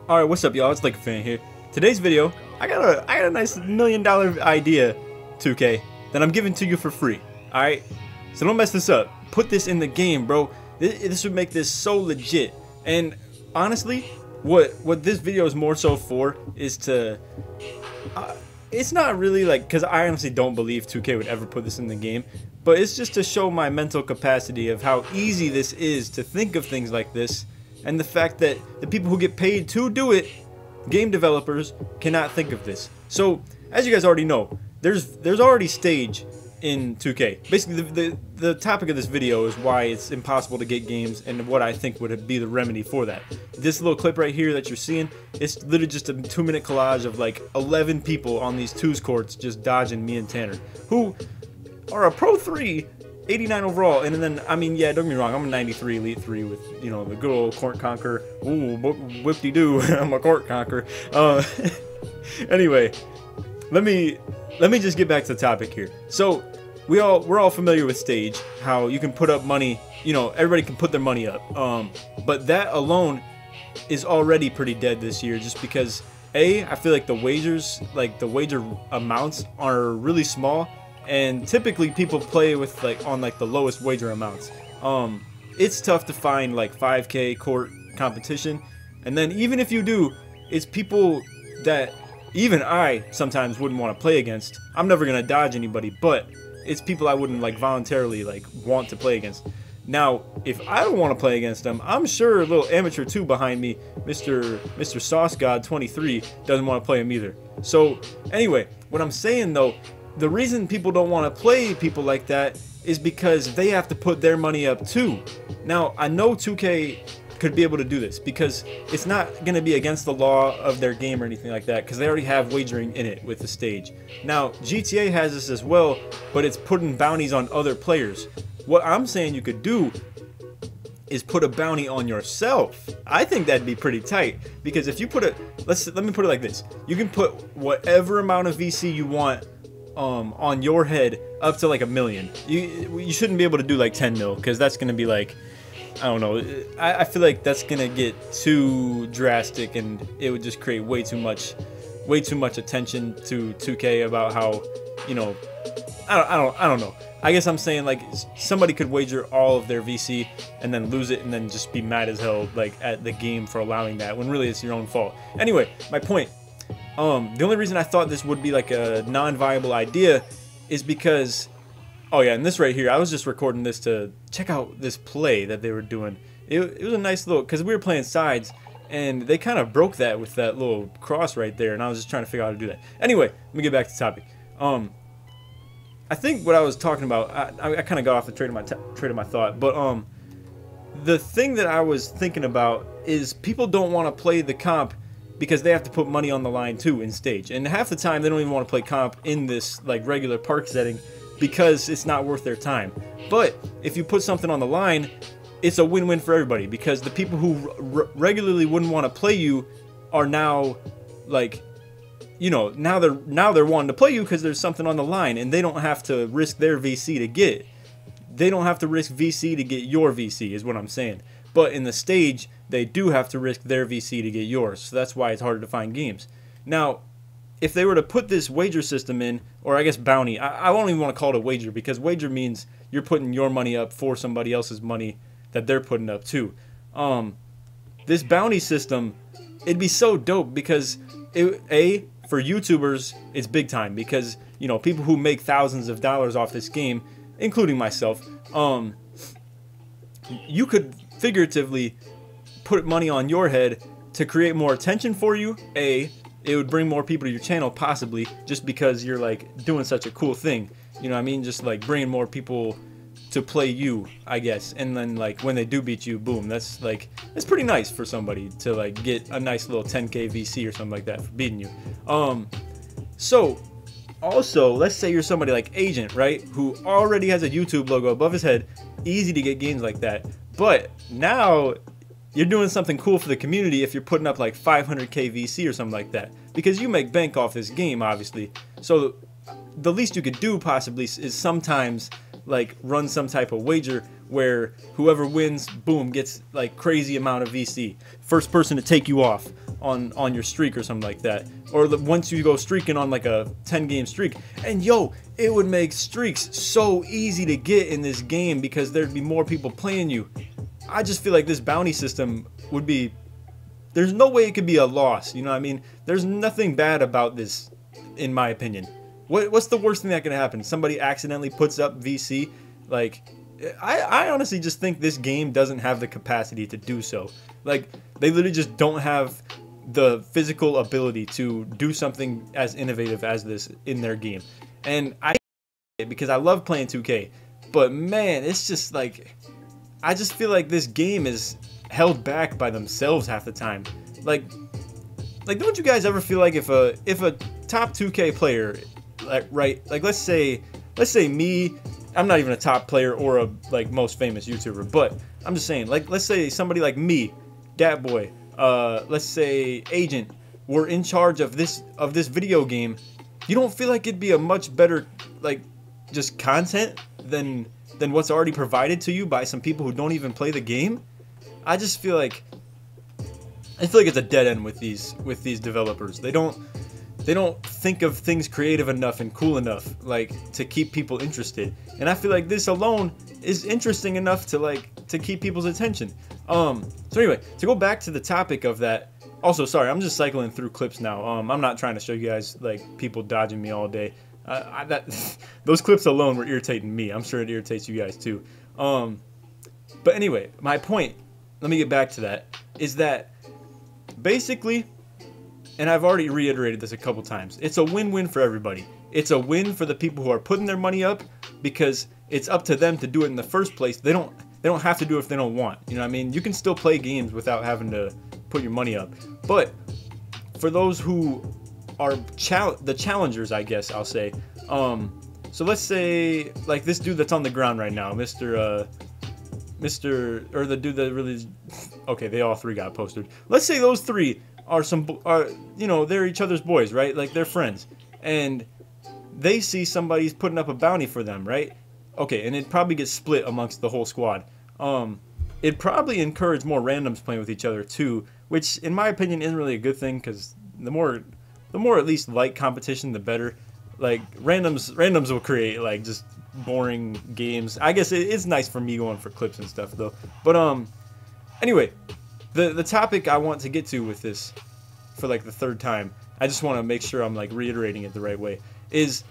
Alright, what's up y'all? It's like a fan here. Today's video, I got a nice $1 million idea, 2K, that I'm giving to you for free. Alright? So don't mess this up. Put this in the game, bro. This would make this so legit. And honestly, what this video is more so for is to it's not really like, because I honestly don't believe 2K would ever put this in the game, but it's just to show my mental capacity of how easy this is to think of things like this, and the fact that the people who get paid to do it, game developers, cannot think of this. So as you guys already know, there's already stage in 2K. Basically the topic of this video is why it's impossible to get games and what I think would be the remedy for that. This little clip right here that you're seeing, it's literally just a 2-minute collage of like 11 people on these twos courts just dodging me and Tanner, who are a Pro 3, 89 overall, and then, I mean, yeah, don't get me wrong, I'm a 93 Elite 3 with, you know, the good old court conquer. Ooh, whip-de-doo, I'm a court conquer. Anyway, let me just get back to the topic here. So we're all familiar with stage, how you can put up money, you know, everybody can put their money up, but that alone is already pretty dead this year, just because I feel like the wagers, like the wager amounts are really small, and typically people play with like on like the lowest wager amounts. It's tough to find like 5K court competition, and then even if you do, it's people that even I sometimes wouldn't want to play against. I'm never gonna dodge anybody, but it's people I wouldn't like voluntarily like want to play against. Now, if I don't want to play against them, I'm sure a little amateur 2 behind me, Mr. Sauce God 23, doesn't want to play him either. So anyway, what I'm saying though, the reason people don't want to play people like that is because they have to put their money up too. Now, I know 2K could be able to do this because it's not going to be against the law of their game or anything like that, because they already have wagering in it with the stage. Now, GTA has this as well, but it's putting bounties on other players. What I'm saying you could do is put a bounty on yourself. I think that'd be pretty tight, because if you put it, let me put it like this: you can put whatever amount of VC you want on your head up to like $1 million. You shouldn't be able to do like 10 mil, because that's gonna be like, I don't know, I feel like that's gonna get too drastic, and it would just create way too much attention to 2K about how, you know, I don't know. I guess I'm saying like somebody could wager all of their VC and then lose it and then just be mad as hell like at the game for allowing that, when really it's your own fault. Anyway, my point. The only reason I thought this would be like a non-viable idea is because, oh yeah, and this right here, I was just recording this to check out this play that they were doing. It was a nice little, because we were playing sides, and they kind of broke that with that little cross right there, and I was just trying to figure out how to do that. Anyway, let me get back to the topic. I think what I was talking about, I kind of got off the train of my thought, but the thing that I was thinking about is people don't want to play the comp because they have to put money on the line too in stage, and half the time they don't even want to play comp in this like regular park setting because it's not worth their time. But if you put something on the line, it's a win-win for everybody, because the people who regularly wouldn't want to play you are now like, you know, now they're wanting to play you because there's something on the line, and they don't have to risk their VC to get it. They don't have to risk VC to get your VC, is what I'm saying. But in the stage, they do have to risk their VC to get yours, so that's why it's harder to find games. Now, if they were to put this wager system in, or I guess bounty, I don't even want to call it a wager, because wager means you're putting your money up for somebody else's money that they're putting up too. This bounty system, it'd be so dope, because for YouTubers, it's big time, because, you know, people who make thousands of dollars off this game, including myself, you could figuratively put money on your head to create more attention for you. It would bring more people to your channel, possibly, just because you're like doing such a cool thing, you know what I mean, just like bringing more people to play you, I guess. And then like when they do beat you, boom, that's pretty nice for somebody to like get a nice little 10K VC or something like that for beating you. So also, let's say you're somebody like Agent, right, who already has a YouTube logo above his head. Easy to get games like that, but now you're doing something cool for the community if you're putting up like 500K VC or something like that, because you make bank off this game, obviously. So the least you could do possibly is sometimes like run some type of wager where whoever wins, boom, gets like crazy amount of VC. First person to take you off. on your streak or something like that, or once you go streaking on like a 10-game streak. And yo, it would make streaks so easy to get in this game because there'd be more people playing you. I just feel like this bounty system would be, there's no way it could be a loss, you know what I mean? There's nothing bad about this, in my opinion. What's the worst thing that can happen? Somebody accidentally puts up VC? Like, I honestly just think this game doesn't have the capacity to do so. Like, they literally just don't have the physical ability to do something as innovative as this in their game. And I hate it because I love playing 2K, but man, it's just like, I just feel like this game is held back by themselves half the time. Like don't you guys ever feel like if a top 2K player, like let's say me, I'm not even a top player or a like most famous YouTuber, but I'm just saying, like, let's say somebody like me, Gatboy, let's say Agent, were in charge of this video game. You don't feel like it'd be a much better, like, just content than what's already provided to you by some people who don't even play the game? I feel like it's a dead end with these developers. They don't think of things creative enough and cool enough, like, to keep people interested. And I feel like this alone is interesting enough to keep people's attention. So anyway, to go back to the topic of that. Also, sorry, I'm just cycling through clips now. I'm not trying to show you guys like people dodging me all day. Those clips alone were irritating me. I'm sure it irritates you guys too. But anyway, my point, let me get back to that, is that basically, and I've already reiterated this a couple times, it's a win-win for everybody. It's a win for the people who are putting their money up because it's up to them to do it in the first place. They don't have to do it if they don't want. You know what I mean? You can still play games without having to put your money up. But for those who are the challengers, I guess I'll say, so let's say like this dude that's on the ground right now, Mr. or the dude that really, okay, they all three got posted. Let's say those three are you know, they're each other's boys, right? Like, they're friends, and they see somebody's putting up a bounty for them, right? Okay, and it probably gets split amongst the whole squad. It'd probably encourage more randoms playing with each other too, which in my opinion isn't really a good thing, because the more at least light competition, the better. Like, randoms will create like just boring games. I guess it's nice for me going for clips and stuff though. But anyway, the topic I want to get to with this for like the third time, I just want to make sure I'm like reiterating it the right way, is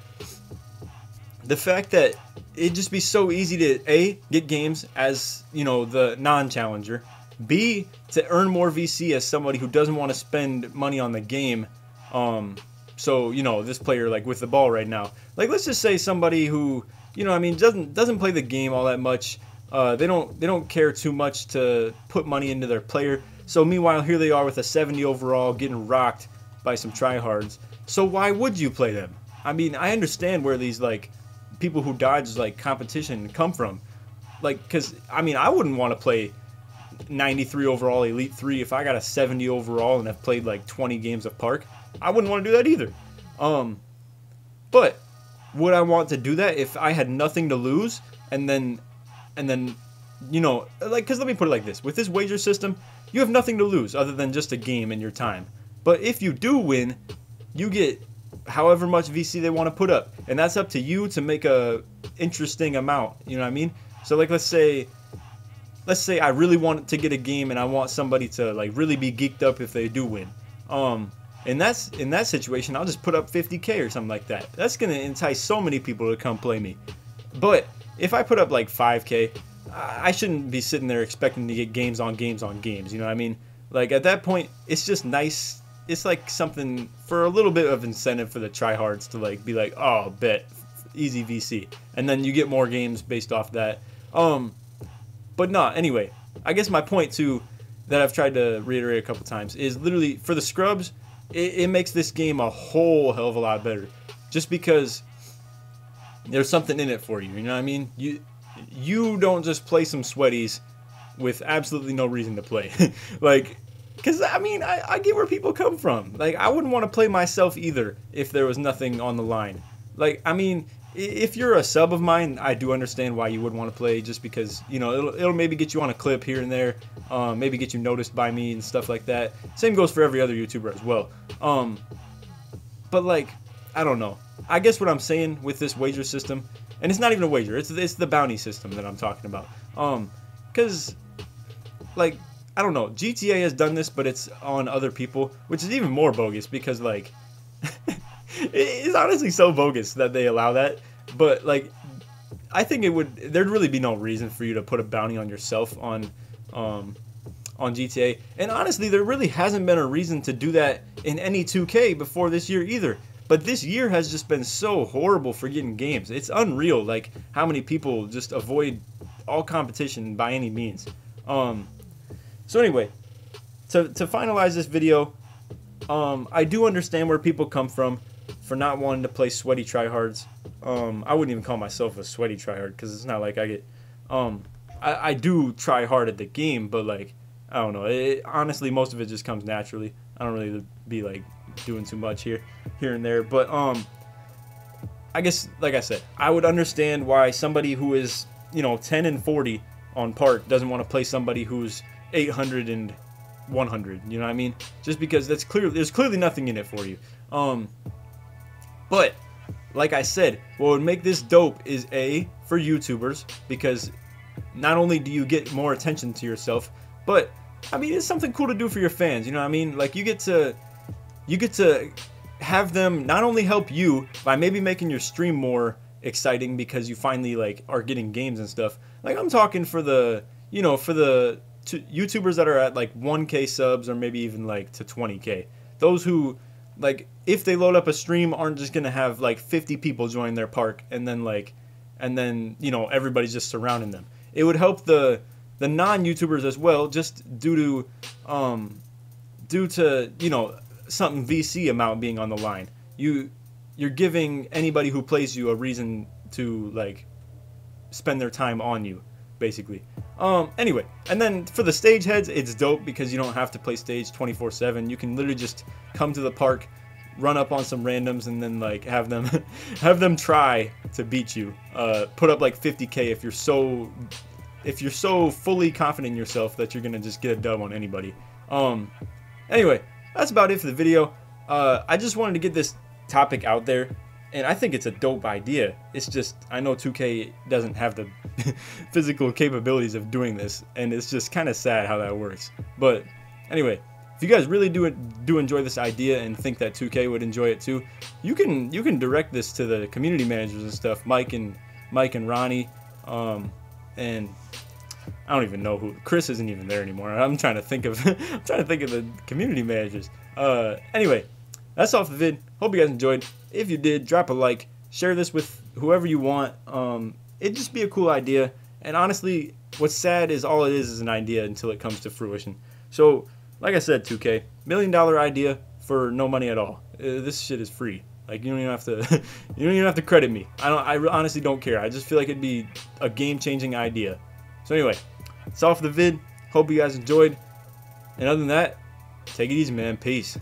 the fact that it'd just be so easy to A, get games as, you know, the non-challenger, B, to earn more VC as somebody who doesn't want to spend money on the game. So, you know, this player like with the ball right now, like, let's just say somebody who, you know, I mean, doesn't play the game all that much. They don't care too much to put money into their player. So meanwhile, here they are with a 70 overall, getting rocked by some tryhards. So why would you play them? I mean, I understand where these like people who dodge like competition come from. Like, because I mean, I wouldn't want to play 93 overall Elite 3 if I got a 70 overall and have played like 20 games of Park. I wouldn't want to do that either. But would I want to do that if I had nothing to lose and then you know, like, because let me put it like this, with this wager system, you have nothing to lose other than just a game and your time. But if you do win, you get however much VC they want to put up, and that's up to you to make a interesting amount, you know what I mean? So like, let's say I really want to get a game and I want somebody to like really be geeked up if they do win. In that situation, I'll just put up 50K or something like that. That's gonna entice so many people to come play me. But if I put up like 5K, I shouldn't be sitting there expecting to get games on games on games, you know what I mean? Like, at that point, it's just nice. It's like something for a little bit of incentive for the tryhards to like be like, oh, bet, easy VC, and then you get more games based off that. But no, anyway, I guess my point too, that I've tried to reiterate a couple times, is literally for the scrubs, it makes this game a whole hell of a lot better, just because there's something in it for you. You know what I mean? You don't just play some sweaties with absolutely no reason to play. Like, because I mean, I get where people come from. Like, I wouldn't want to play myself either if there was nothing on the line. Like, I mean, if you're a sub of mine, I do understand why you would want to play, just because, you know, it'll maybe get you on a clip here and there, maybe get you noticed by me and stuff like that. Same goes for every other YouTuber as well. But like, I don't know. I guess what I'm saying with this wager system, and it's not even a wager, it's the bounty system that I'm talking about. Because like, I don't know, GTA has done this, but it's on other people, which is even more bogus, because like, it's honestly so bogus that they allow that. But like, I think there'd really be no reason for you to put a bounty on yourself on GTA. And honestly, there really hasn't been a reason to do that in any 2K before this year either. But this year has just been so horrible for getting games. It's unreal, like, how many people just avoid all competition by any means. So anyway, to finalize this video, I do understand where people come from for not wanting to play sweaty tryhards. I wouldn't even call myself a sweaty tryhard, because it's not like I get, I do try hard at the game, but like, I don't know, honestly, most of it just comes naturally. I don't really be like doing too much here and there, but I guess, like I said, I would understand why somebody who is, you know, 10 and 40 on Park doesn't want to play somebody who's 800 and 100, you know what I mean? Just because there's clearly nothing in it for you. But like I said, what would make this dope is for YouTubers, because not only do you get more attention to yourself, but I mean, it's something cool to do for your fans, you know what I mean? Like, you get to have them not only help you by maybe making your stream more exciting because you finally like are getting games and stuff. Like, I'm talking for the, you know, for the YouTubers that are at like 1K subs, or maybe even like to 20K. Those who, like, if they load up a stream, aren't just gonna have like 50 people join their Park, and then you know, everybody's just surrounding them. It would help the non-YouTubers as well, just due to you know, something VC amount being on the line. You're giving anybody who plays you a reason to like spend their time on you, basically. Anyway, and then for the stage heads, it's dope because you don't have to play stage 24/7. You can literally just come to the Park, run up on some randoms, and then like have them try to beat you. Put up like 50K if you're so fully confident in yourself that you're gonna just get a dub on anybody. Anyway, that's about it for the video. I just wanted to get this topic out there, and I think it's a dope idea. It's just, I know 2K doesn't have the physical capabilities of doing this, and it's just kind of sad how that works. But anyway, if you guys really do enjoy this idea and think that 2K would enjoy it too, you can direct this to the community managers and stuff, Mike and Ronnie, and I don't even know who. Chris isn't even there anymore. I'm trying to think of the community managers. Anyway, that's all for the vid. Hope you guys enjoyed. If you did, drop a like, share this with whoever you want. It'd just be a cool idea. And honestly, what's sad is all it is an idea until it comes to fruition. So, like I said, 2K, $1 million idea for no money at all. This shit is free. Like, you don't even have to you don't even have to credit me. I honestly don't care. I just feel like it'd be a game-changing idea. So anyway, that's all for the vid. Hope you guys enjoyed. And other than that, take it easy, man. Peace.